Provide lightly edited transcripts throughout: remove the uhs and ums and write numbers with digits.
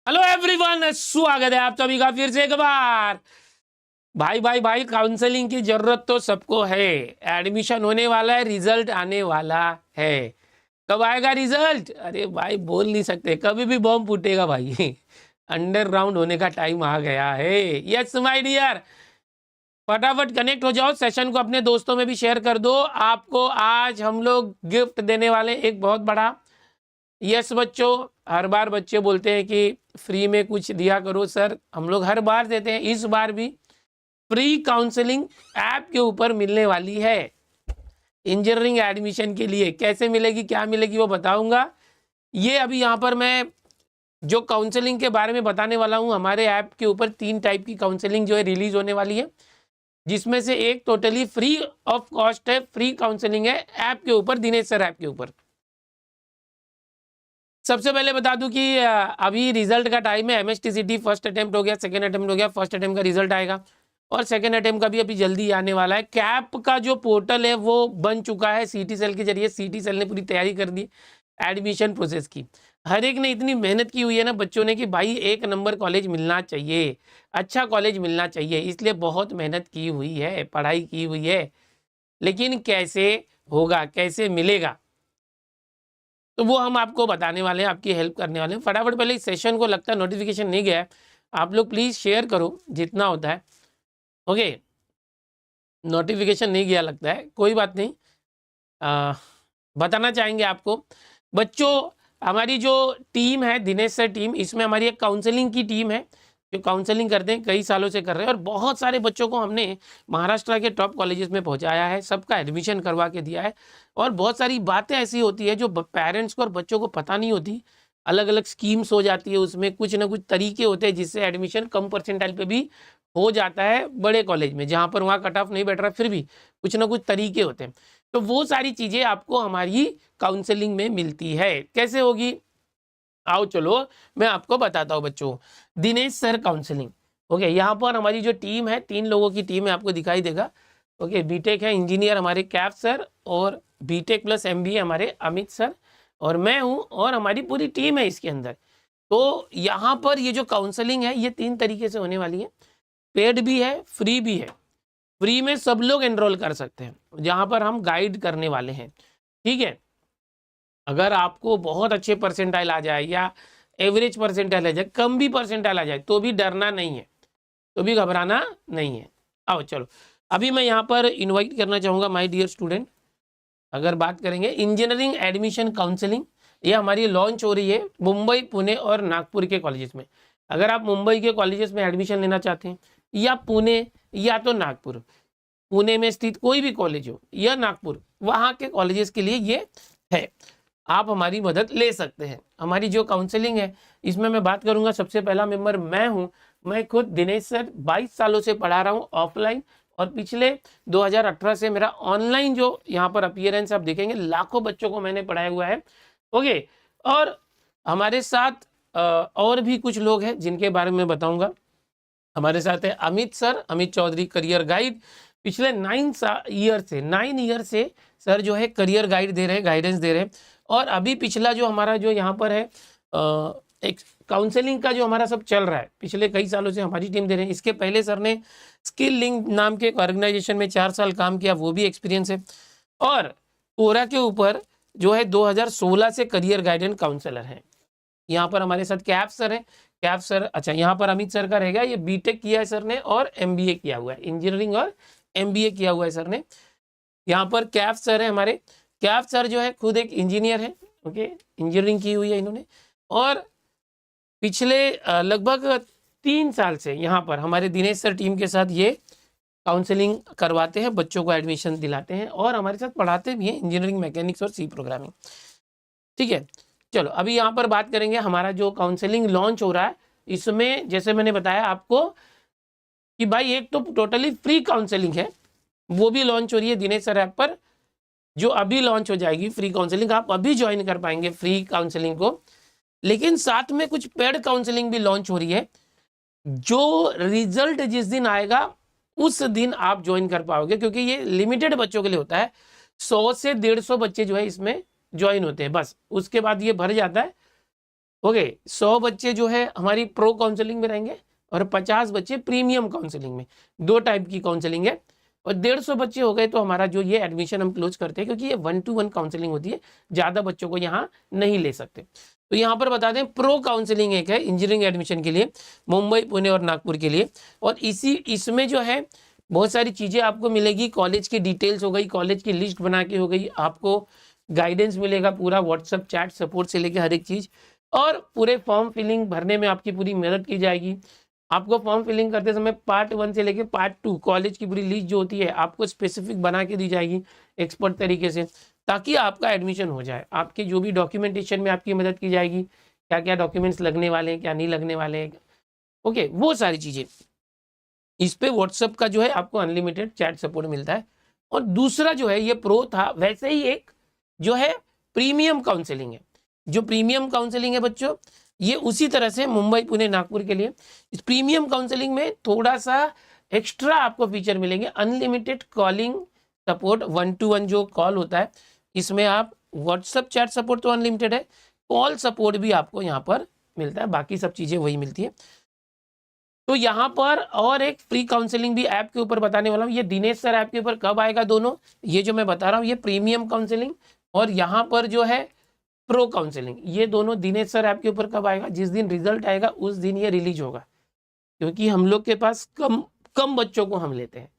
Hello everyone, स्वागत है आप सभी का फिर से एक बार। भाई काउंसलिंग की जरूरत तो सबको है। एडमिशन होने वाला है, रिजल्ट आने वाला है। कब आएगा रिजल्ट? अरे भाई बोल नहीं सकते, कभी भी बॉम्ब फूटेगा भाई। अंडरग्राउंड होने का टाइम आ गया है। यस माय डियर, फटाफट कनेक्ट हो जाओ, सेशन को अपने दोस्तों में भी शेयर कर दो। आपको आज हम लोग गिफ्ट देने वाले एक बहुत बड़ा। यस बच्चों, हर बार बच्चे बोलते हैं कि फ्री में कुछ दिया करो सर, हम लोग हर बार देते हैं। इस बार भी फ्री काउंसलिंग ऐप के ऊपर मिलने वाली है इंजीनियरिंग एडमिशन के लिए। कैसे मिलेगी, क्या मिलेगी वो बताऊंगा। ये अभी यहाँ पर मैं जो काउंसलिंग के बारे में बताने वाला हूँ, हमारे ऐप के ऊपर 3 टाइप की काउंसलिंग जो है रिलीज होने वाली है, जिसमें से एक टोटली फ्री ऑफ कॉस्ट है, फ्री काउंसलिंग है ऐप के ऊपर, दिनेश सर ऐप के ऊपर। सबसे पहले बता दूं कि अभी रिजल्ट का टाइम है। एमएसटीसीटी फर्स्ट अटेम्प्ट हो गया, सेकंड अटेम्प्ट हो गया, फर्स्ट अटेम्प्ट का रिजल्ट आएगा और सेकंड अटेम्प्ट का भी अभी जल्दी आने वाला है। कैप का जो पोर्टल है वो बन चुका है सीटी सेल के जरिए। सीटी सेल ने पूरी तैयारी कर दी एडमिशन प्रोसेस की। हर एक ने इतनी मेहनत की हुई है ना बच्चों ने कि भाई 1 नंबर कॉलेज मिलना चाहिए, अच्छा कॉलेज मिलना चाहिए, इसलिए बहुत मेहनत की हुई है, पढ़ाई की हुई है। लेकिन कैसे होगा, कैसे मिलेगा, तो वो हम आपको बताने वाले हैं, आपकी हेल्प करने वाले हैं। फटाफट पहले इस सेशन को, लगता है नोटिफिकेशन नहीं गया है, आप लोग प्लीज़ शेयर करो जितना होता है। ओके, नोटिफिकेशन नहीं गया लगता है, कोई बात नहीं। बताना चाहेंगे आपको बच्चों, हमारी जो टीम है दिनेश सर टीम, इसमें हमारी एक काउंसलिंग की टीम है जो काउंसलिंग करते हैं, कई सालों से कर रहे हैं और बहुत सारे बच्चों को हमने महाराष्ट्र के टॉप कॉलेजेस में पहुंचाया है, सबका एडमिशन करवा के दिया है। और बहुत सारी बातें ऐसी होती है जो पेरेंट्स को और बच्चों को पता नहीं होती। अलग अलग स्कीम्स हो जाती है, उसमें कुछ ना कुछ तरीके होते हैं जिससे एडमिशन कम परसेंटाइल पे भी हो जाता है बड़े कॉलेज में, जहाँ पर वहाँ कट ऑफ नहीं बैठ रहा, फिर भी कुछ ना कुछ तरीके होते हैं। तो वो सारी चीज़ें आपको हमारी काउंसलिंग में मिलती है। कैसे होगी, आओ चलो मैं आपको बताता हूँ बच्चों। दिनेश सर काउंसलिंग, ओके, यहाँ पर हमारी जो टीम है 3 लोगों की टीम है, आपको दिखाई देगा। ओके, बीटेक है इंजीनियर हमारे कैफ सर, और बीटेक प्लस एमबीए हमारे अमित सर, और मैं हूँ, और हमारी पूरी टीम है इसके अंदर। तो यहाँ पर ये जो काउंसलिंग है ये 3 तरीके से होने वाली है। पेड भी है, फ्री भी है। फ्री में सब लोग एनरोल कर सकते हैं, जहाँ पर हम गाइड करने वाले हैं। ठीक है, अगर आपको बहुत अच्छे परसेंटाइल आ जाए या एवरेज परसेंटाइल आ जाए, कम भी परसेंटाइल आ जाए, तो भी डरना नहीं है, तो भी घबराना नहीं है। आओ चलो, अभी मैं यहाँ पर इनवाइट करना चाहूँगा माय डियर स्टूडेंट। अगर बात करेंगे इंजीनियरिंग एडमिशन काउंसलिंग, ये हमारी लॉन्च हो रही है मुंबई, पुणे और नागपुर के कॉलेजेस में। अगर आप मुंबई के कॉलेजेस में एडमिशन लेना चाहते हैं, या पुणे या तो नागपुर, पुणे में स्थित कोई भी कॉलेज हो या नागपुर, वहाँ के कॉलेजेस के लिए ये है, आप हमारी मदद ले सकते हैं। हमारी जो काउंसलिंग है इसमें मैं बात करूंगा, सबसे पहला मेंबर मैं हूं। मैं खुद दिनेश सर 22 सालों से पढ़ा रहा हूं ऑफलाइन, और पिछले 2018 से मेरा ऑनलाइन जो यहाँ पर अपीयरेंस आप देखेंगे, लाखों बच्चों को मैंने पढ़ाया हुआ है। ओके, और हमारे साथ और भी कुछ लोग हैं जिनके बारे में बताऊंगा। हमारे साथ है Amit sir, Amit Chaudhary, career guide. पिछले 9 ईयर से सर जो है करियर गाइड दे रहे हैं, गाइडेंस दे रहे हैं। और अभी पिछला जो हमारा जो यहाँ पर है एक काउंसलिंग का जो हमारा सब चल रहा है, पिछले कई सालों से हमारी टीम दे रहे हैं। इसके पहले सर ने स्किल लिंक नाम के एक ऑर्गेनाइजेशन में 4 साल काम किया, वो भी एक्सपीरियंस है। और कोरा के ऊपर जो है 2016 से करियर गाइडेंस काउंसलर हैं। यहाँ पर हमारे साथ कैफ सर हैं। कैफ सर, अच्छा यहाँ पर अमित सर का रहेगा, ये बीटेक किया है सर ने और एमबीए किया हुआ है, इंजीनियरिंग और एमबीए किया हुआ है सर ने। यहाँ पर कैफ सर है हमारे। कैफ सर जो है खुद एक इंजीनियर है, ओके, इंजीनियरिंग की हुई है इन्होंने, और पिछले लगभग 3 साल से यहाँ पर हमारे दिनेश सर टीम के साथ ये काउंसलिंग करवाते हैं, बच्चों को एडमिशन दिलाते हैं और हमारे साथ पढ़ाते भी हैं इंजीनियरिंग, मैकेनिक्स और सी प्रोग्रामिंग। ठीक है, चलो अभी यहाँ पर बात करेंगे हमारा जो काउंसलिंग लॉन्च हो रहा है। इसमें जैसे मैंने बताया आपको कि भाई एक तो टोटली फ्री काउंसलिंग है, वो भी लॉन्च हो रही है दिनेश सर ऐप पर, जो अभी लॉन्च हो जाएगी फ्री काउंसलिंग, आप अभी ज्वाइन कर पाएंगे फ्री काउंसलिंग को। लेकिन साथ में कुछ पेड काउंसलिंग भी लॉन्च हो रही है, जो रिजल्ट जिस दिन आएगा उस दिन आप ज्वाइन कर पाओगे, क्योंकि ये लिमिटेड बच्चों के लिए होता है। 100 से 150 बच्चे जो है इसमें ज्वाइन होते हैं, बस उसके बाद ये भर जाता है। ओके 100 बच्चे जो है हमारी प्रो काउंसलिंग में रहेंगे और 50 बच्चे प्रीमियम काउंसलिंग में। 2 टाइप की काउंसलिंग है और 150 बच्चे हो गए तो हमारा जो ये एडमिशन हम क्लोज करते हैं, क्योंकि ये 1-to-1 काउंसलिंग होती है, ज़्यादा बच्चों को यहाँ नहीं ले सकते। तो यहाँ पर बता दें प्रो काउंसलिंग एक है इंजीनियरिंग एडमिशन के लिए, मुंबई, पुणे और नागपुर के लिए। और इसमें जो है बहुत सारी चीज़ें आपको मिलेगी, कॉलेज की डिटेल्स हो गई, कॉलेज की लिस्ट बना के हो गई, आपको गाइडेंस मिलेगा पूरा, व्हाट्सअप चैट सपोर्ट से लेकर हर एक चीज़, और पूरे फॉर्म फिलिंग भरने में आपकी पूरी मदद की जाएगी। आपको फॉर्म फिलिंग करते समय पार्ट 1 से लेकर पार्ट 2 कॉलेज की पूरी लिस्ट जो होती है आपको स्पेसिफिक बना के दी जाएगी एक्सपर्ट तरीके से, ताकि आपका एडमिशन हो जाए। आपके जो भी डॉक्यूमेंटेशन में आपकी मदद की जाएगी, क्या क्या डॉक्यूमेंट्स लगने वाले हैं, क्या नहीं लगने वाले हैं, ओके, वो सारी चीज़ें। इस पे व्हाट्सएप का जो है आपको अनलिमिटेड चैट सपोर्ट मिलता है। और दूसरा जो है ये प्रो था, वैसे ही एक जो है प्रीमियम काउंसलिंग है। जो प्रीमियम काउंसलिंग है बच्चों, ये उसी तरह से मुंबई, पुणे, नागपुर के लिए। इस प्रीमियम काउंसलिंग में थोड़ा सा एक्स्ट्रा आपको फीचर मिलेंगे, अनलिमिटेड कॉलिंग सपोर्ट, 1-to-1 जो कॉल होता है, इसमें आप व्हाट्सएप चैट सपोर्ट तो अनलिमिटेड है, कॉल सपोर्ट भी आपको यहाँ पर मिलता है, बाकी सब चीज़ें वही मिलती है। तो यहाँ पर और एक फ्री काउंसलिंग भी ऐप के ऊपर बताने वाला हूँ। ये दिनेश सर ऐप के ऊपर कब आएगा दोनों, ये जो मैं बता रहा हूँ, ये प्रीमियम काउंसलिंग और यहाँ पर जो है प्रो काउंसलिंग, ये दोनों दिनेश सर ऐप के ऊपर कब आएगा, जिस दिन रिजल्ट आएगा उस दिन ये रिलीज होगा, क्योंकि हम लोग के पास कम बच्चों को हम लेते हैं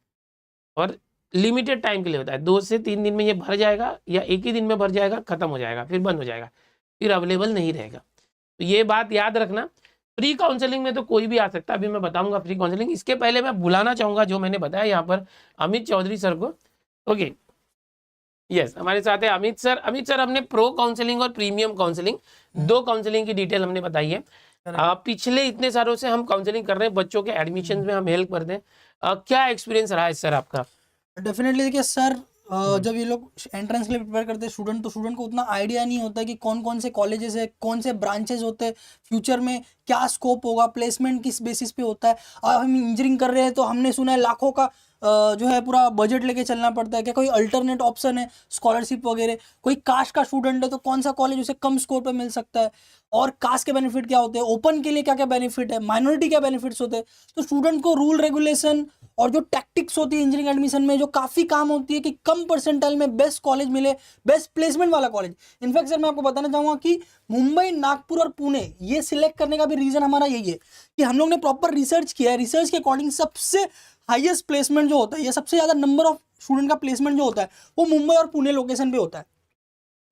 और लिमिटेड टाइम के लिए होता है। 2 से 3 दिन में ये भर जाएगा या एक ही दिन में भर जाएगा, खत्म हो जाएगा, फिर बंद हो जाएगा, फिर अवेलेबल नहीं रहेगा। तो ये बात याद रखना। फ्री काउंसलिंग में तो कोई भी आ सकता है, अभी मैं बताऊंगा फ्री काउंसलिंग। इसके पहले मैं बुलाना चाहूंगा जो मैंने बताया यहाँ पर अमित चौधरी सर को। ओके, यस, हमारे साथ है अमित सर। अमित सर, हमने प्रो काउंसलिंग और प्रीमियम काउंसलिंग 2 काउंसलिंग की डिटेल हमने बताई है। पिछले इतने सालों से हम काउंसलिंग कर रहे हैं, बच्चों के एडमिशन में हम हेल्प करते हैं। क्या एक्सपीरियंस रहा है सर आपका? डेफिनेटली देखिए सर, जब ये लोग एंट्रेंस के लिए प्रिपेयर करते हैं स्टूडेंट, तो स्टूडेंट को उतना आइडिया नहीं होता कि कौन कौन से कॉलेजेस है, कौन से ब्रांचेस होते हैं, फ्यूचर में क्या स्कोप होगा, प्लेसमेंट किस बेसिस पे होता है। अब हम इंजीनियरिंग कर रहे हैं तो हमने सुना है लाखों का जो है पूरा बजट लेके चलना पड़ता है। क्या कोई अल्टरनेट ऑप्शन है, स्कॉलरशिप वगैरह? कोई कास्ट का स्टूडेंट है तो कौन सा कॉलेज उसे कम स्कोर पे मिल सकता है, और कास्ट के बेनिफिट क्या होते हैं, ओपन के लिए क्या क्या बेनिफिट है, माइनॉरिटी क्या बेनिफिट्स होते हैं। तो स्टूडेंट को रूल रेगुलेशन और जो टैक्टिक्स होती है इंजीनियरिंग एडमिशन में, जो काफ़ी काम होती है कि कम परसेंटाइल में बेस्ट कॉलेज मिले, बेस्ट प्लेसमेंट वाला कॉलेज। इनफैक्ट सर मैं आपको बताना चाहूँगा कि मुंबई, नागपुर और पुणे ये सिलेक्ट करने का भी रीज़न हमारा यही है कि हम लोग ने प्रॉपर रिसर्च किया है। रिसर्च के अकॉर्डिंग सबसे हाईएस्ट प्लेसमेंट जो होता है, या सबसे ज़्यादा नंबर ऑफ स्टूडेंट का प्लेसमेंट जो होता है, वो मुंबई और पुणे लोकेशन पे होता है।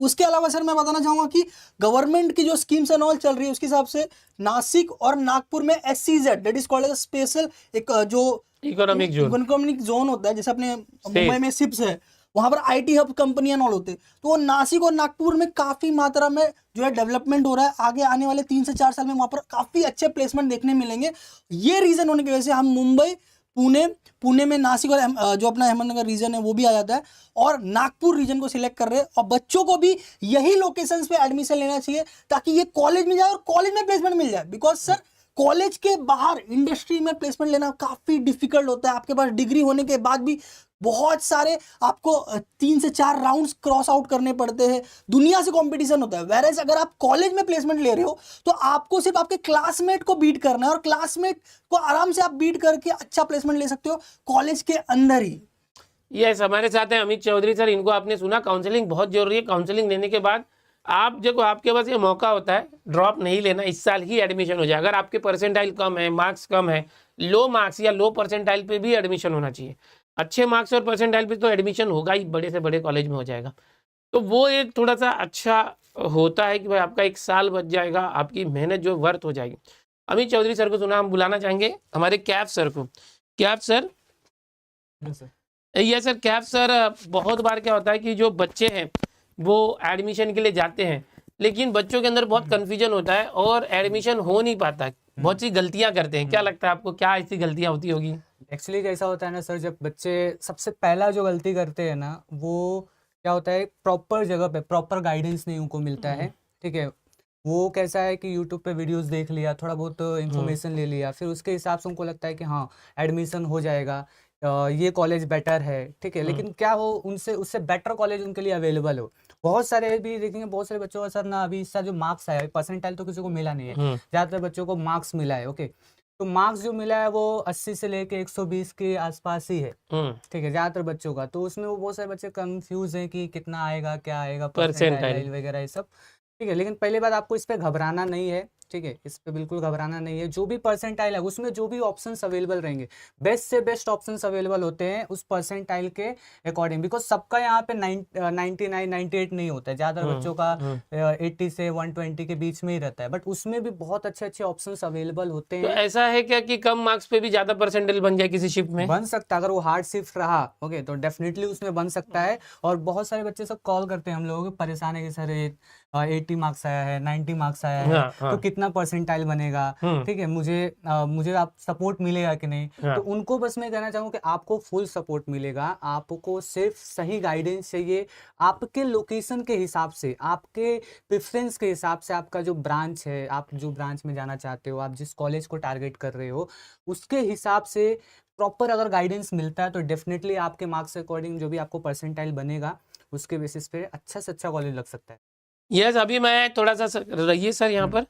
उसके अलावा सर मैं बताना चाहूँगा कि गवर्नमेंट की जो स्कीम्स एंड ऑल चल रही है, उसके हिसाब से नासिक और नागपुर में SCZ, that is called as special, एक जो इकोनॉमिक जोन होता है, जैसे अपने मुंबई में सिप्स है, वहाँ पर IT हब कंपनियां नॉल होते हैं। तो वो नासिक और नागपुर में काफ़ी मात्रा में जो है डेवलपमेंट हो रहा है। आगे आने वाले 3 से 4 साल में वहाँ पर काफ़ी अच्छे प्लेसमेंट देखने मिलेंगे। ये रीज़न होने की वजह से हम मुंबई, पुणे में नासिक और जो अपना अहमदनगर रीजन है वो भी आ जाता है, और नागपुर रीजन को सिलेक्ट कर रहे हैं। और बच्चों को भी यही लोकेशंस पे एडमिशन लेना चाहिए ताकि ये कॉलेज में जाए और कॉलेज में प्लेसमेंट मिल जाए। बिकॉज सर कॉलेज के बाहर इंडस्ट्री में प्लेसमेंट लेना काफ़ी डिफिकल्ट होता है। आपके पास डिग्री होने के बाद भी बहुत सारे आपको 3 से 4 राउंड्स क्रॉस आउट करने पड़ते हैं, दुनिया से कंपटीशन होता है। वेरएज अगर आप कॉलेज में प्लेसमेंट ले रहे हो तो आपको सिर्फ आपके क्लासमेट को बीट करना है, और क्लासमेट को आराम से आप बीट करके अच्छा प्लेसमेंट ले सकते हो कॉलेज के अंदर ही। यस, हमारे साथ हैं अमित चौधरी सर। इनको आपने सुना, काउंसलिंग बहुत जरूरी है। काउंसलिंग लेने के बाद आप देखो, आपके पास ये मौका होता है, ड्रॉप नहीं लेना, इस साल ही एडमिशन हो जाए। अगर आपके परसेंटाइल कम है, मार्क्स कम है, लो मार्क्स या लो परसेंटाइल पे भी एडमिशन होना चाहिए। अच्छे मार्क्स और परसेंटाइल पे तो एडमिशन होगा ही, बड़े से बड़े कॉलेज में हो जाएगा। तो वो एक थोड़ा सा अच्छा होता है कि भाई आपका 1 साल बच जाएगा, आपकी मेहनत जो वर्थ हो जाएगी। अमित चौधरी सर को सुना, हम बुलाना चाहेंगे हमारे कैफ सर को। कैफ सर, ये सर कैफ सर, बहुत बार क्या होता है कि जो बच्चे हैं वो एडमिशन के लिए जाते हैं, लेकिन बच्चों के अंदर बहुत कन्फ्यूजन होता है और एडमिशन हो नहीं पाता है, बहुत सी गलतियां करते हैं। क्या लगता है आपको, क्या ऐसी गलतियां होती होगी? एक्चुअली कैसा होता है ना सर, जब बच्चे सबसे पहला जो गलती करते हैं ना, वो क्या होता है, प्रॉपर जगह पे प्रॉपर गाइडेंस नहीं उनको मिलता है। ठीक है, वो कैसा है कि यूट्यूब पे वीडियोस देख लिया, थोड़ा बहुत इन्फॉर्मेशन ले लिया, फिर उसके हिसाब से उनको लगता है कि हाँ एडमिशन हो जाएगा, ये कॉलेज बेटर है, ठीक है, लेकिन क्या हो उनसे उससे बेटर कॉलेज उनके लिए अवेलेबल हो। बहुत सारे भी देखेंगे, बहुत सारे बच्चों का सर ना अभी इसका जो मार्क्स आया है, परसेंटाइल तो किसी को मिला नहीं है, ज़्यादातर बच्चों को मार्क्स मिला है, ओके। तो मार्क्स जो मिला है वो 80 से लेके 120 के आसपास ही है, ठीक है, ज़्यादातर बच्चों का। तो उसमें वो बहुत सारे बच्चे कंफ्यूज हैं कि कितना आएगा, क्या आएगा, परसेंटाइल वगैरह ये सब, ठीक है। लेकिन पहली बात, आपको इस पे घबराना नहीं है, ठीक है, इस पे बिल्कुल घबराना नहीं है। जो भी परसेंटाइल है उसमें जो भी ऑप्शंस अवेलेबल रहेंगे, बेस्ट से बेस्ट ऑप्शंस अवेलेबल होते हैं उस परसेंटाइल के अकॉर्डिंग, बिकॉज सबका यहाँ पे 99 98 नहीं होता है, ज़्यादातर बच्चों का 80 से 120 के बीच में ही रहता है, बट उसमें भी बहुत अच्छे अच्छे ऑप्शंस अवेलेबल होते तो हैं। ऐसा है क्या कि कम मार्क्स पे भी ज्यादा परसेंटाइल बन जाए किसी शिफ्ट में? बन सकता है, अगर वो हार्ड शिफ्ट रहा, ओके, तो डेफिनेटली उसमें बन सकता है। और बहुत सारे बच्चे सब कॉल करते हैं हम लोगों को, परेशान है कि सर 80 मार्क्स आया है, 90 मार्क्स आया है, तो कितना परसेंटाइल बनेगा, ठीक है, मुझे आप सपोर्ट मिलेगा कि नहीं। तो उनको बस मैं कहना चाहूँगा कि आपको फुल सपोर्ट मिलेगा, आपको सिर्फ सही गाइडेंस चाहिए, आपके लोकेशन के हिसाब से, आपके प्रेफरेंस के हिसाब से, आपका जो ब्रांच है, आप जो ब्रांच में जाना चाहते हो, आप जिस कॉलेज को टारगेट कर रहे हो, उसके हिसाब से प्रॉपर अगर गाइडेंस मिलता है तो डेफिनेटली आपके मार्क्स के अकॉर्डिंग जो भी आपको परसेंटाइल बनेगा उसके बेसिस पे अच्छा से अच्छा कॉलेज लग सकता है। यस, अभी मैं थोड़ा सा रहिए सर यहाँ पर।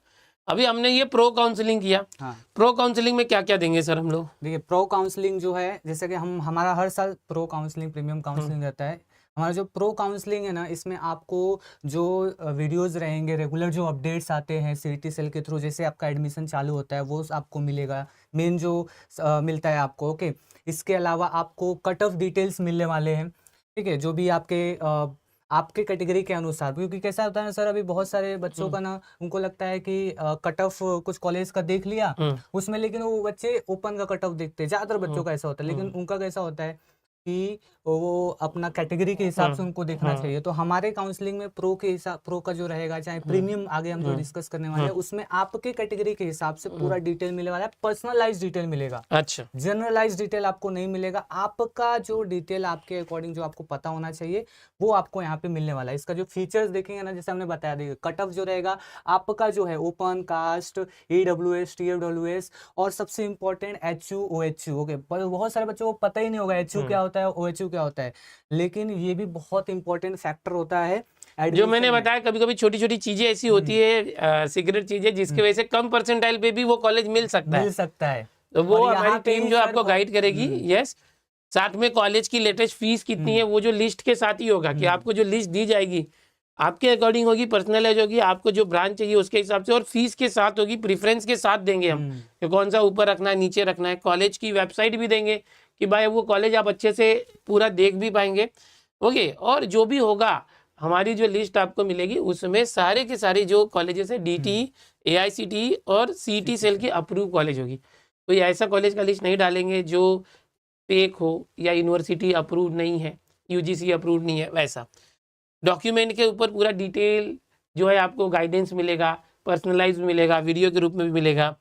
अभी हमने ये प्रो काउंसलिंग किया, हाँ, प्रो काउंसलिंग में क्या क्या देंगे सर हम लोग? देखिए, प्रो काउंसलिंग जो है, जैसे कि हमारा हर साल प्रो काउंसलिंग, प्रीमियम काउंसलिंग रहता है। हमारा जो प्रो काउंसलिंग है ना, इसमें आपको जो वीडियोस रहेंगे, रेगुलर जो अपडेट्स आते हैं सीईटी सेल के थ्रू, जैसे आपका एडमिशन चालू होता है वो आपको मिलेगा, मेन जो मिलता है आपको, ओके। इसके अलावा आपको कट ऑफ डिटेल्स मिलने वाले हैं, ठीक है, जो भी आपके कैटेगरी के अनुसार, क्योंकि कैसा होता है ना सर, अभी बहुत सारे बच्चों का ना, उनको लगता है कि कट ऑफ कुछ कॉलेज का देख लिया उसमें, लेकिन वो बच्चे ओपन का कट ऑफ देखते हैं, ज़्यादातर बच्चों का ऐसा होता है। लेकिन उनका कैसा होता है कि वो अपना कैटेगरी के हिसाब से उनको देखना चाहिए। तो हमारे काउंसलिंग में प्रो का जो रहेगा, चाहे प्रीमियम आगे हम जो डिस्कस करने वाले हैं, उसमें आपके कैटेगरी के हिसाब से पूरा डिटेल मिलने वाला है, पर्सनलाइज डिटेल मिलेगा। अच्छा, जनरलाइज डिटेल आपको नहीं मिलेगा, आपका जो डिटेल आपके अकॉर्डिंग जो आपको पता होना चाहिए वो आपको यहाँ पे मिलने वाला है। इसका जो फीचर्स देखेंगे ना, जैसे हमने बताया, देखिए, कट ऑफ जो रहेगा आपका जो है ओपन कास्ट, EWS, TFWS, और सबसे इंपॉर्टेंट HU OHU, ओके। बहुत सारे बच्चों को पता ही नहीं होगा HU क्या होता है, OHU क्या होता है, लेकिन ये भी बहुत इंपॉर्टेंट फैक्टर होता है। जो मैंने बताया, कभी कभी छोटी छोटी चीजें ऐसी होती है, सीक्रेट चीजें, जिसकी वजह से कम परसेंटाइल पे भी वो कॉलेज मिल सकता है। तो वो और यहाँ हमारी पे टीम ही जो सर आपको गाइड करेगी। यस, साथ में कॉलेज की लेटेस्ट फीस कितनी है वो जो लिस्ट के साथ ही होगा, कि आपको जो लिस्ट दी जाएगी आपके अकॉर्डिंग होगी, पर्सनलाइज होगी, आपको जो ब्रांच चाहिए उसके हिसाब से, और फीस के साथ होगी, प्रेफरेंस के साथ देंगे हम कि कौन सा ऊपर रखना है, नीचे रखना है। कॉलेज की वेबसाइट भी देंगे कि भाई वो कॉलेज आप अच्छे से पूरा देख भी पाएंगे, ओके। और जो भी होगा, हमारी जो लिस्ट आपको मिलेगी उसमें सारे के सारे जो कॉलेजेस है, DT, AICTE और CET सेल की अप्रूव कॉलेज होगी। कोई ऐसा कॉलेज का लिस्ट नहीं डालेंगे जो फेक हो या यूनिवर्सिटी अप्रूव नहीं है, UGC अप्रूव नहीं है। वैसा डॉक्यूमेंट के ऊपर पूरा डिटेल जो है आपको गाइडेंस मिलेगा, पर्सनलाइज मिलेगा, वीडियो के रूप में भी मिलेगा,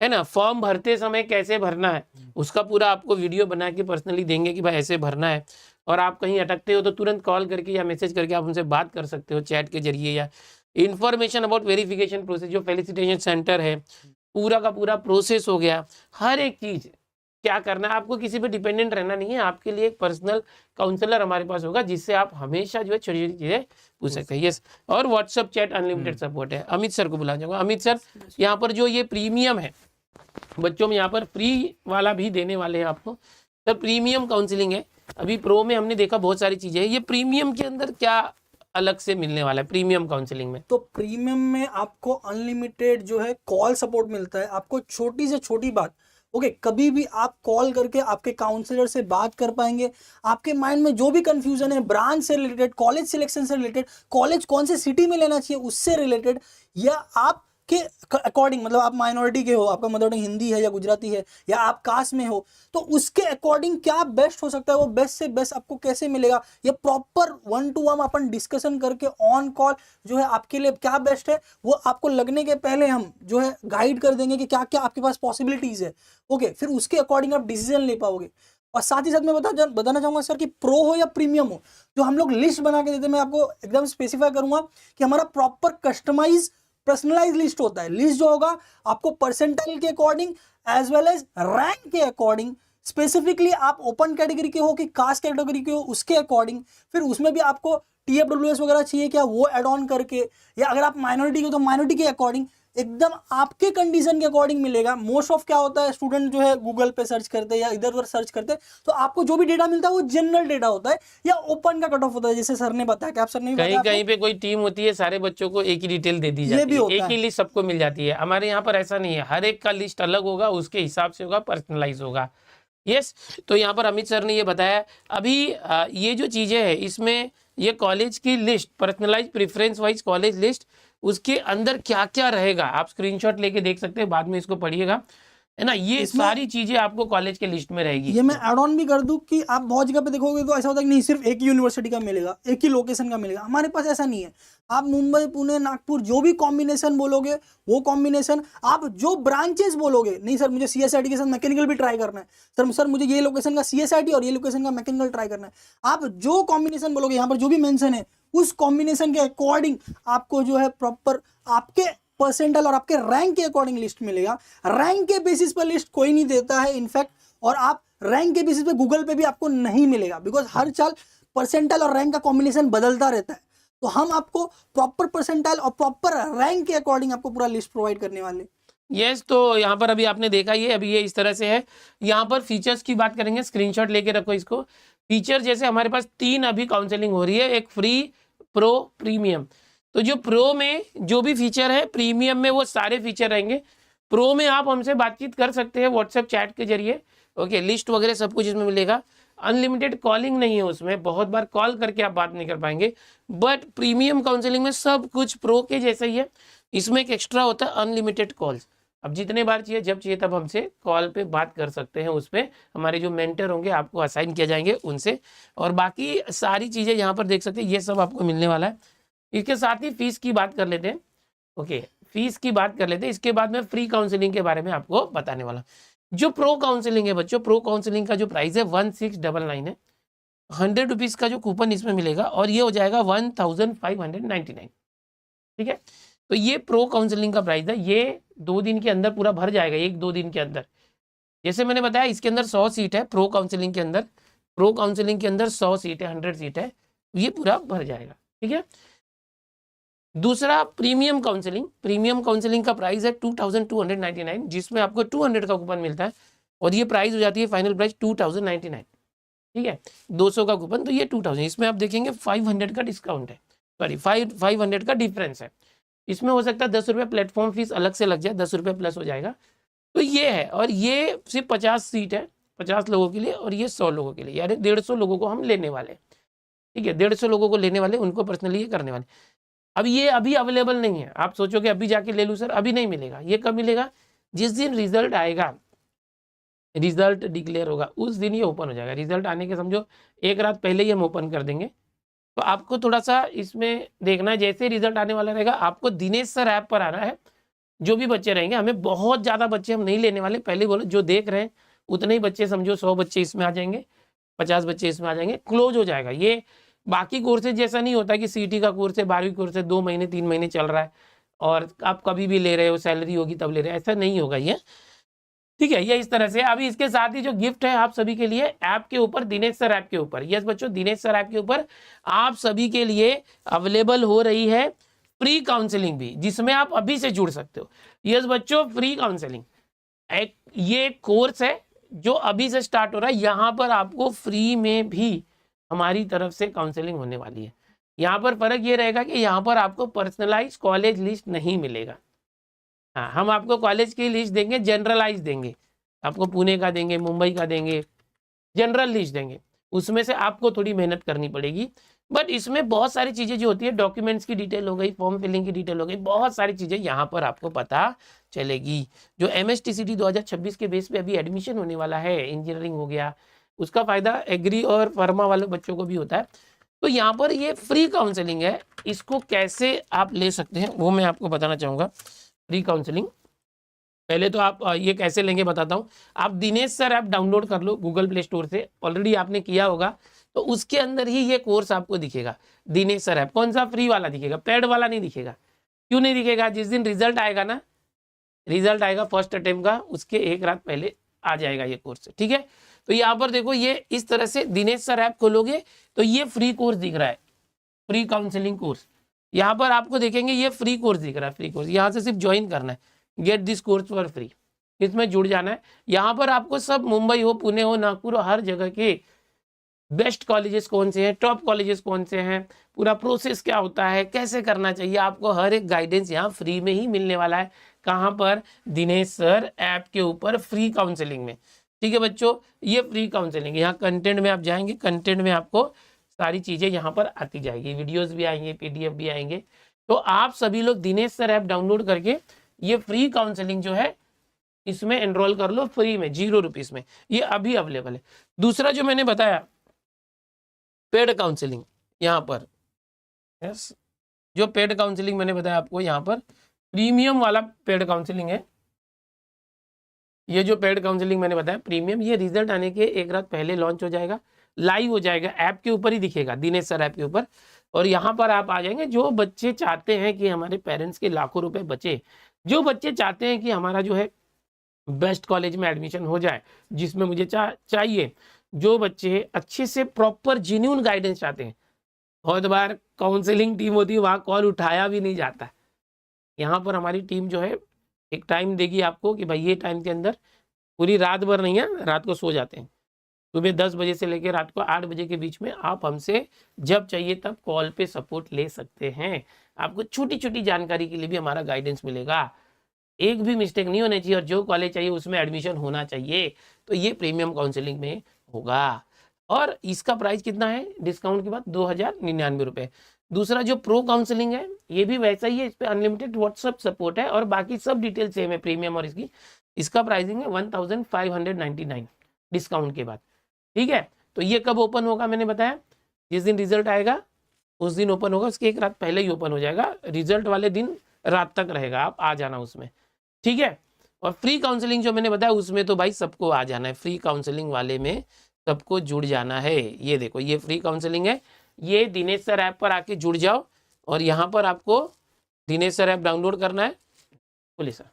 है ना। फॉर्म भरते समय कैसे भरना है उसका पूरा आपको वीडियो बना के पर्सनली देंगे कि भाई ऐसे भरना है। और आप कहीं अटकते हो तो तुरंत कॉल करके या मैसेज करके आप उनसे बात कर सकते हो, चैट के जरिए। या इन्फॉर्मेशन अबाउट वेरिफिकेशन प्रोसेस, जो फेलिसिटेशन सेंटर है, पूरा का पूरा प्रोसेस हो गया, हर एक चीज़ क्या करना है। आपको किसी पे डिपेंडेंट रहना नहीं है, आपके लिए एक पर्सनल काउंसलर हमारे पास होगा, जिससे आप हमेशा जो है छोटी छोटी चीज़ें पूछ सकते हैं। यस, और व्हाट्सअप चैट अनलिमिटेड सपोर्ट है। अमित सर को बुला जाऊँगा। अमित सर, यहाँ पर जो ये प्रीमियम है बच्चों में, यहाँ पर फ्री वाला भी देने वाले हैं आपको। सर, प्रीमियम काउंसलिंग है, अभी प्रो में हमने देखा बहुत सारी चीज़ें हैं, ये प्रीमियम के अंदर क्या अलग से मिलने वाला है प्रीमियम काउंसलिंग में? तो प्रीमियम में आपको अनलिमिटेड जो है कॉल सपोर्ट मिलता है। आपको छोटी से छोटी बात, ओके, कभी भी आप कॉल करके आपके काउंसलर से बात कर पाएंगे। आपके माइंड में जो भी कंफ्यूजन है, ब्रांच से रिलेटेड, कॉलेज सिलेक्शन से रिलेटेड, कॉलेज कौन से सिटी में लेना चाहिए उससे रिलेटेड, या आप के अकॉर्डिंग, मतलब आप माइनॉरिटी के हो, आपका मदर टंग हिंदी है या गुजराती है, या आप कास्ट में हो, तो उसके अकॉर्डिंग क्या बेस्ट हो सकता है, वो बेस्ट से बेस्ट आपको कैसे मिलेगा, ये प्रॉपर 1 to 1 अपन डिस्कशन करके ऑन कॉल जो है आपके लिए क्या बेस्ट है वो आपको लगने के पहले हम जो है गाइड कर देंगे कि क्या क्या आपके पास पॉसिबिलिटीज है, ओके। फिर उसके अकॉर्डिंग आप डिसीजन ले पाओगे। और साथ ही साथ मैं बताना चाहूंगा सर कि प्रो हो या प्रीमियम हो, जो हम लोग लिस्ट बना के देते हैं, मैं आपको एकदम स्पेसिफाई करूंगा कि हमारा प्रॉपर कस्टमाइज पर्सनलाइज लिस्ट होता है। लिस्ट जो होगा आपको परसेंटाइल के according as well as rank के अकॉर्डिंग स्पेसिफिकली आप ओपन कैटेगरी के हो कि कास्ट कैटेगरी के हो, उसके अकॉर्डिंग फिर उसमें भी आपको TFWS वगैरह चाहिए क्या, वो एड ऑन करके, या अगर आप माइनॉरिटी हो तो माइनॉरिटी के अकॉर्डिंग एकदम आपके कंडीशन के अकॉर्डिंग मिलेगा। मोस्ट ऑफ क्या होता है, स्टूडेंट जो है गूगल पे सर्च करते हैं या इधर उधर सर्च करते हैं, तो आपको जो भी डेटा मिलता है वो जनरल डेटा होता है या ओपन का कट ऑफ होता है, जैसे सर ने बताया। क्या आप सर ने भी कहीं बताया कहीं पे कोई टीम होती है, सारे बच्चों को एक ही डिटेल दे दी ये जाती भी है, होता एक है। ही लिस्ट सबको मिल जाती है। हमारे यहाँ पर ऐसा नहीं है, हर एक का लिस्ट अलग होगा, उसके हिसाब से होगा, पर्सनलाइज होगा। यस, तो यहाँ पर अमित सर ने ये बताया। अभी ये जो चीज़ें हैं इसमें ये कॉलेज की list, personalise preference wise college list, उसके अंदर क्या क्या रहेगा आप स्क्रीनशॉट लेके देख सकते हैं, बाद में इसको पढ़िएगा, है ना। ये इसमें- सारी चीज़ें आपको कॉलेज के लिस्ट में रहेगी। ये मैं ऐड ऑन भी कर दूं कि आप बहुत जगह पे देखोगे तो ऐसा होता है कि नहीं सिर्फ एक ही यूनिवर्सिटी का मिलेगा, एक ही लोकेशन का मिलेगा। हमारे पास ऐसा नहीं है। आप मुंबई, पुणे, नागपुर जो भी कॉम्बिनेशन बोलोगे वो कॉम्बिनेशन, आप जो ब्रांचेस बोलोगे, नहीं सर मुझे CSIT के साथ मैकेनिकल भी ट्राई करना है, सर मुझे ये लोकेशन का CSIT और ये लोकेशन का मैकेनिकल ट्राई करना है, आप जो कॉम्बिनेशन बोलोगे, यहाँ पर जो भी मेंशन है उस कॉम्बिनेशन के अकॉर्डिंग आपको जो है प्रॉपर आपके परसेंटाइल और आपके रैंक के अकॉर्डिंग लिस्ट मिलेगा। रैंक के बेसिस पर लिस्ट कोई नहीं देता है इनफैक्ट, और आप रैंक के बेसिस पे गूगल पे भी आपको नहीं मिलेगा, बिकॉज हर साल परसेंटाइल और रैंक का कॉम्बिनेशन बदलता रहता है। तो हम आपको प्रॉपर परसेंटाइल और प्रॉपर रैंक के अकॉर्डिंग आपको पूरा लिस्ट प्रोवाइड करने वाले। यस, तो यहाँ पर अभी आपने देखा ये, अभी ये इस तरह से है। यहाँ पर फीचर्स की बात करेंगे, स्क्रीनशॉट लेके रखो इसको। फीचर जैसे हमारे पास 3 अभी काउंसलिंग हो रही है, एक फ्री, प्रो, प्रीमियम। तो जो प्रो में जो भी फीचर है, प्रीमियम में वो सारे फीचर रहेंगे। प्रो में आप हमसे बातचीत कर सकते हैं व्हाट्सएप चैट के जरिए, ओके, लिस्ट वगैरह सब कुछ इसमें मिलेगा। अनलिमिटेड कॉलिंग नहीं है उसमें, बहुत बार कॉल करके आप बात नहीं कर पाएंगे। बट प्रीमियम काउंसलिंग में सब कुछ प्रो के जैसा ही है। इसमें एक एक्स्ट्रा होता है अनलिमिटेड कॉल्स। अब जितने बार चाहिए, जब चाहिए तब हमसे कॉल पे बात कर सकते हैं। उस पर हमारे जो मेंटर होंगे आपको असाइन किया जाएंगे उनसे, और बाकी सारी चीज़ें यहाँ पर देख सकते हैं, ये सब आपको मिलने वाला है। इसके साथ ही फीस की बात कर लेते हैं, ओके, फीस की बात कर लेते हैं। इसके बाद में फ्री काउंसलिंग के बारे में आपको बताने वाला। जो प्रो काउंसलिंग है बच्चों, प्रो काउंसलिंग का जो प्राइस है 1699 है। 100 रुपीज़ का जो कूपन इसमें मिलेगा, और ये हो जाएगा 1599, ठीक है। तो ये प्रो काउंसलिंग का प्राइस है। ये 2 दिन के अंदर पूरा भर जाएगा, 1-2 दिन के अंदर। जैसे मैंने बताया इसके अंदर 100 सीट है प्रो काउंसलिंग के अंदर, प्रो काउंसलिंग के अंदर 100 सीट है, 100 सीट है, ये पूरा भर जाएगा, ठीक है। दूसरा प्रीमियम काउंसलिंग, प्रीमियम काउंसलिंग का प्राइस है 2299, जिसमें आपको 200 का कूपन मिलता है, और ये प्राइस हो जाती है फाइनल प्राइस 2099, ठीक है। 200 का कूपन, तो ये 2000। इसमें आप देखेंगे 500 का डिस्काउंट है, सॉरी 500 का डिफरेंस है। इसमें हो सकता है 10 रुपये प्लेटफॉर्म फीस अलग से लग जाए, 10 रुपये प्लस हो जाएगा। तो ये है, और ये सिर्फ 50 सीट है, 50 लोगों के लिए, और ये 100 लोगों के लिए, यानी 150 लोगों को हम लेने वाले, ठीक है। 150 लोगों को लेने वाले, उनको पर्सनली ये करने वाले। अब ये अभी अवेलेबल नहीं है, आप सोचोगे अभी जाके ले लूँ सर, अभी नहीं मिलेगा। ये कब मिलेगा? जिस दिन रिजल्ट आएगा, रिजल्ट डिक्लेयर होगा, उस दिन ये ओपन हो जाएगा। रिजल्ट आने के समझो 1 रात पहले ही हम ओपन कर देंगे। तो आपको थोड़ा सा इसमें देखना है, जैसे रिजल्ट आने वाला रहेगा आपको दिनेश सर ऐप पर आना है। जो भी बच्चे रहेंगे, हमें बहुत ज़्यादा बच्चे हम नहीं लेने वाले, पहले बोलो जो देख रहे हैं उतने ही बच्चे, समझो 100 बच्चे इसमें आ जाएंगे, 50 बच्चे इसमें आ जाएंगे, क्लोज हो जाएगा। ये बाकी कोर्सेज जैसा नहीं होता कि सीटी का कोर्स है, 12वीं कोर्स है, 2 महीने 3 महीने चल रहा है और आप कभी भी ले रहे हो, सैलरी होगी तब ले रहे हो, ऐसा नहीं होगा ये, ठीक है। ये इस तरह से। अभी इसके साथ ही जो गिफ्ट है आप सभी के लिए ऐप के ऊपर, दिनेश सर ऐप के ऊपर, यस बच्चों, दिनेश सर ऐप के ऊपर आप सभी के लिए अवेलेबल हो रही है फ्री काउंसलिंग भी, जिसमें आप अभी से जुड़ सकते हो। यस बच्चों, फ्री काउंसलिंग एक ये कोर्स है जो अभी से स्टार्ट हो रहा है। यहाँ पर आपको फ्री में भी हमारी तरफ से काउंसलिंग होने वाली है। यहाँ पर फर्क ये रहेगा कि यहाँ पर आपको पर्सनलाइज कॉलेज लिस्ट नहीं मिलेगा। हाँ, हम आपको कॉलेज की लिस्ट देंगे, जनरलाइज देंगे, आपको पुणे का देंगे, मुंबई का देंगे, जनरल लिस्ट देंगे। उसमें से आपको थोड़ी मेहनत करनी पड़ेगी, बट इसमें बहुत सारी चीज़ें जो होती है, डॉक्यूमेंट्स की डिटेल हो गई, फॉर्म फिलिंग की डिटेल हो गई, बहुत सारी चीज़ें यहाँ पर आपको पता चलेगी। जो MSTCT 2026 के बेस पे अभी एडमिशन होने वाला है, इंजीनियरिंग हो गया, उसका फ़ायदा एग्री और फार्मा वाले बच्चों को भी होता है। तो यहाँ पर ये फ्री काउंसलिंग है, इसको कैसे आप ले सकते हैं वो मैं आपको बताना चाहूँगा। फ्री काउंसलिंग पहले तो आप ये कैसे लेंगे बताता हूँ। आप दिनेश सर ऐप डाउनलोड कर लो गूगल प्ले स्टोर से, ऑलरेडी आपने किया होगा, तो उसके अंदर ही ये कोर्स आपको दिखेगा, दिनेश सर ऐप। कौन सा? फ्री वाला दिखेगा, पेड वाला नहीं दिखेगा। क्यों नहीं दिखेगा? जिस दिन रिजल्ट आएगा ना, रिजल्ट आएगा फर्स्ट अटेम्प्ट का, उसके 1 रात पहले आ जाएगा ये कोर्स, ठीक है। तो यहाँ पर देखो ये इस तरह से दिनेश सर ऐप खोलोगे तो ये फ्री कोर्स दिख रहा है, फ्री काउंसलिंग कोर्स। यहाँ पर आपको देखेंगे ये फ्री कोर्स दिख रहा है, फ्री कोर्स। यहाँ से सिर्फ ज्वाइन करना है, get this course for free, इसमें जुड़ जाना है। यहाँ पर आपको सब मुंबई हो, पुणे हो, नागपुर हो, हर जगह के बेस्ट कॉलेजेस कौन से हैं, टॉप कॉलेजेस कौन से हैं, पूरा प्रोसेस क्या होता है, कैसे करना चाहिए, आपको हर एक गाइडेंस यहाँ फ्री में ही मिलने वाला है। कहाँ पर? दिनेश सर ऐप के ऊपर फ्री काउंसलिंग में। ठीक है बच्चों, ये फ्री काउंसलिंग। यहाँ कंटेंट में आप जाएंगे, कंटेंट में आपको सारी चीज़ें यहाँ पर आती जाएगी, वीडियोस भी आएंगे, PDF भी आएंगे। तो आप सभी लोग दिनेश सर ऐप डाउनलोड करके ये फ्री काउंसलिंग जो है इसमें एनरोल कर लो फ्री में, 0 रुपीज़ में। ये अभी अवेलेबल है। दूसरा जो मैंने बताया पेड काउंसलिंग, यहाँ पर यस, जो पेड काउंसलिंग मैंने बताया आपको, यहाँ पर प्रीमियम वाला पेड काउंसलिंग है। ये जो पेड काउंसलिंग मैंने बताया प्रीमियम, ये रिजल्ट आने के एक रात पहले लॉन्च हो जाएगा, लाइव हो जाएगा, ऐप के ऊपर ही दिखेगा, दिनेश सर ऐप के ऊपर। और यहाँ पर आप आ जाएंगे। जो बच्चे चाहते हैं कि हमारे पेरेंट्स के लाखों रुपए बचे, जो बच्चे चाहते हैं कि हमारा जो है बेस्ट कॉलेज में एडमिशन हो जाए जिसमें मुझे चाहिए, जो बच्चे अच्छे से प्रॉपर जेन्युइन गाइडेंस चाहते हैं। बहुत बार काउंसलिंग टीम होती है, वहाँ कॉल उठाया भी नहीं जाता। यहाँ पर हमारी टीम जो है एक टाइम देगी आपको कि भाई ये टाइम के अंदर, पूरी रात भर नहीं है, रात को सो जाते हैं, सुबह 10 बजे से लेकर रात को 8 बजे के बीच में आप हमसे जब चाहिए तब कॉल पे सपोर्ट ले सकते हैं। आपको छोटी छोटी जानकारी के लिए भी हमारा गाइडेंस मिलेगा, एक भी मिस्टेक नहीं होनी चाहिए, और जो कॉलेज चाहिए उसमें एडमिशन होना चाहिए। तो ये प्रीमियम काउंसलिंग में होगा। और इसका प्राइस कितना है डिस्काउंट के बाद? 2099 रुपये। दूसरा जो प्रो काउंसलिंग है ये भी वैसा ही है, इस पर अनलिमिटेड व्हाट्सएप सपोर्ट है और बाकी सब डिटेल सेम है प्रीमियम और इसकी। इसका प्राइसिंग है 1599 डिस्काउंट के बाद। ठीक है, तो ये कब ओपन होगा मैंने बताया, जिस दिन रिजल्ट आएगा उस दिन ओपन होगा, उसके एक रात पहले ही ओपन हो जाएगा। रिजल्ट वाले दिन रात तक रहेगा, आप आ जाना उसमें। ठीक है, और फ्री काउंसलिंग जो मैंने बताया उसमें तो भाई सबको आ जाना है, फ्री काउंसलिंग वाले में सबको जुड़ जाना है। ये देखो ये फ्री काउंसलिंग है, ये दिनेश सर ऐप पर आके जुड़ जाओ और यहाँ पर आपको दिनेश सर ऐप डाउनलोड करना है। बोलिए सर।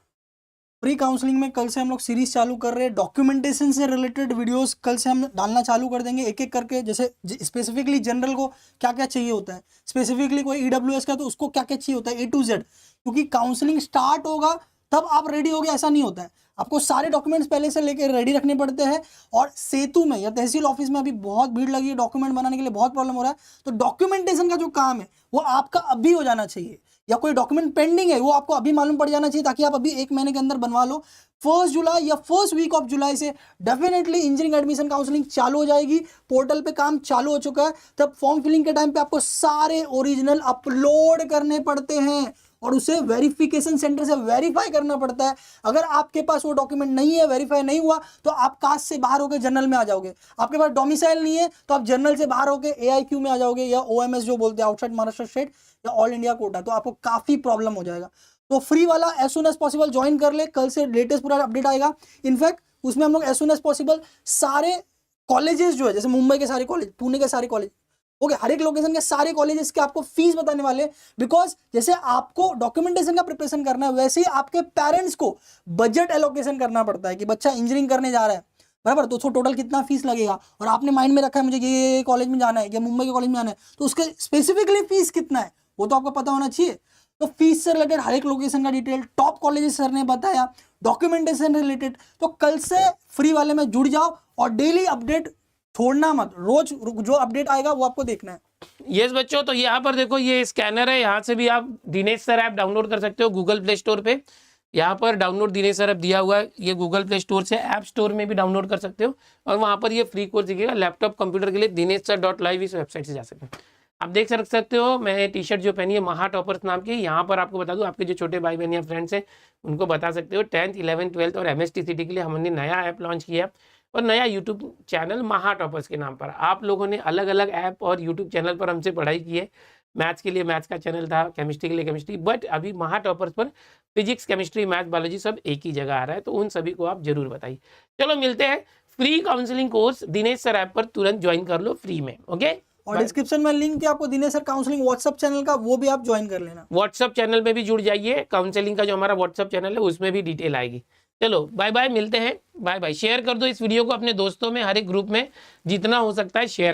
प्री काउंसलिंग में कल से हम लोग सीरीज चालू कर रहे हैं, डॉक्यूमेंटेशन से रिलेटेड वीडियोस कल से हम डालना चालू कर देंगे एक एक करके। जैसे स्पेसिफिकली जनरल को क्या क्या चाहिए होता है, स्पेसिफिकली कोई EWS का तो उसको क्या क्या चाहिए होता है, A to Z। क्योंकि काउंसलिंग स्टार्ट होगा तब आप रेडी हो गए ऐसा नहीं होता है, आपको सारे डॉक्यूमेंट्स पहले से लेकर रेडी रखने पड़ते हैं। और सेतु में या तहसील ऑफिस में अभी बहुत भीड़ लगी है, डॉक्यूमेंट बनाने के लिए बहुत प्रॉब्लम हो रहा है। तो डॉक्यूमेंटेशन का जो काम है वो आपका अभी हो जाना चाहिए, या कोई डॉक्यूमेंट पेंडिंग है वो आपको अभी मालूम पड़ जाना चाहिए, ताकि आप अभी 1 महीने के अंदर बनवा लो। 1 जुलाई या फर्स्ट वीक ऑफ जुलाई से डेफिनेटली इंजीनियरिंग एडमिशन काउंसलिंग चालू हो जाएगी। पोर्टल पे काम चालू हो चुका है। तब फॉर्म फिलिंग के टाइम पे आपको सारे ओरिजिनल अपलोड करने पड़ते हैं और उसे वेरिफिकेशन सेंटर से वेरीफाई करना पड़ता है। अगर आपके पास वो डॉक्यूमेंट नहीं है, वेरीफाई नहीं हुआ, तो आप कास्ट से बाहर होकर जनरल में आ जाओगे। आपके पास डोमिसाइल नहीं है तो आप जनरल से बाहर होकर AIQ में आ जाओगे, या OMS जो बोलते हैं आउटसाइड महाराष्ट्र स्टेट, या ऑल इंडिया कोटा। तो आपको काफी प्रॉब्लम हो जाएगा। तो फ्री वाला as soon as possible join कर ले, कल से लेटेस्ट पूरा अपडेट आएगा। इनफैक्ट उसमें हम लोग एज सुन एज पॉसिबल सारे कॉलेजेस जो है, जैसे मुंबई के सारे कॉलेज, पुणे के सारे कॉलेज, ओके, हर एक लोकेशन के सारे कॉलेजेस के आपको फीस बताने वाले। बिकॉज जैसे आपको डॉक्यूमेंटेशन का प्रिपरेशन करना है, वैसे ही आपके पेरेंट्स को बजट एलोकेशन करना पड़ता है कि बच्चा इंजीनियरिंग करने जा रहा है, बराबर, तो उसको टोटल कितना फीस लगेगा, और आपने माइंड में रखा है मुझे ये कॉलेज में जाना है या मुंबई के कॉलेज में जाना है, तो उसके स्पेसिफिकली फीस कितना है वो तो आपको पता होना चाहिए। तो फीस से रिलेटेड हर एक लोकेशन का डिटेल, टॉप कॉलेजेस सर ने बताया, डॉक्यूमेंटेशन रिलेटेड। तो कल से फ्री वाले में जुड़ जाओ और डेली अपडेट छोड़ना मत, रोज जो अपडेट आएगा वो आपको देखना है। यस बच्चों, तो यहाँ पर देखो ये स्कैनर है, यहाँ से भी आप दिनेश सर ऐप डाउनलोड कर सकते हो गूगल प्ले स्टोर पे। यहाँ पर डाउनलोड दिनेश सर ऐप दिया हुआ है, ये गूगल प्ले स्टोर से ऐप स्टोर में भी डाउनलोड कर सकते हो, और वहाँ पर ये फ्री कोर्स दिखेगा। लैपटॉप कंप्यूटर के लिए dinesh.live इस वेबसाइट से जा सकते हो। आप देख सकते हो मैं टी-शर्ट जो पहनी है महा टॉपर्स नाम की। यहाँ पर आपको बता दूँ, आपके जो छोटे भाई बहन या फ्रेंड्स हैं उनको बता सकते हो, 10th 11th 12th और MSTCT के लिए हमने नया ऐप लॉन्च किया और नया यूट्यूब चैनल महा टॉपर्स के नाम पर। आप लोगों ने अलग अलग ऐप और यूट्यूब चैनल पर हमसे पढ़ाई की है। मैथ्स के लिए मैथ्स का चैनल था, केमिस्ट्री के लिए केमिस्ट्री, बट अभी महा टॉपर्स पर फिजिक्स, केमिस्ट्री, मैथ, बायोलॉजी सब एक ही जगह आ रहा है। तो उन सभी को आप जरूर बताइए। चलो मिलते हैं। Free counselling course Dinesh sir app पर तुरंत ज्वाइन कर लो फ्री में। ओके, और डिस्क्रिप्शन में लिंक है आपको Dinesh sir counselling WhatsApp channel का, वो भी आप ज्वाइन कर लेना। व्हाट्सएप चैनल में भी जुड़ जाइए। काउंसलिंग का जो हमारा व्हाट्सएप चैनल है उसमें भी डिटेल आएगी। चलो बाय बाय, मिलते हैं, बाय बाय। शेयर कर दो इस वीडियो को अपने दोस्तों में, हर एक ग्रुप में जितना हो सकता है शेयर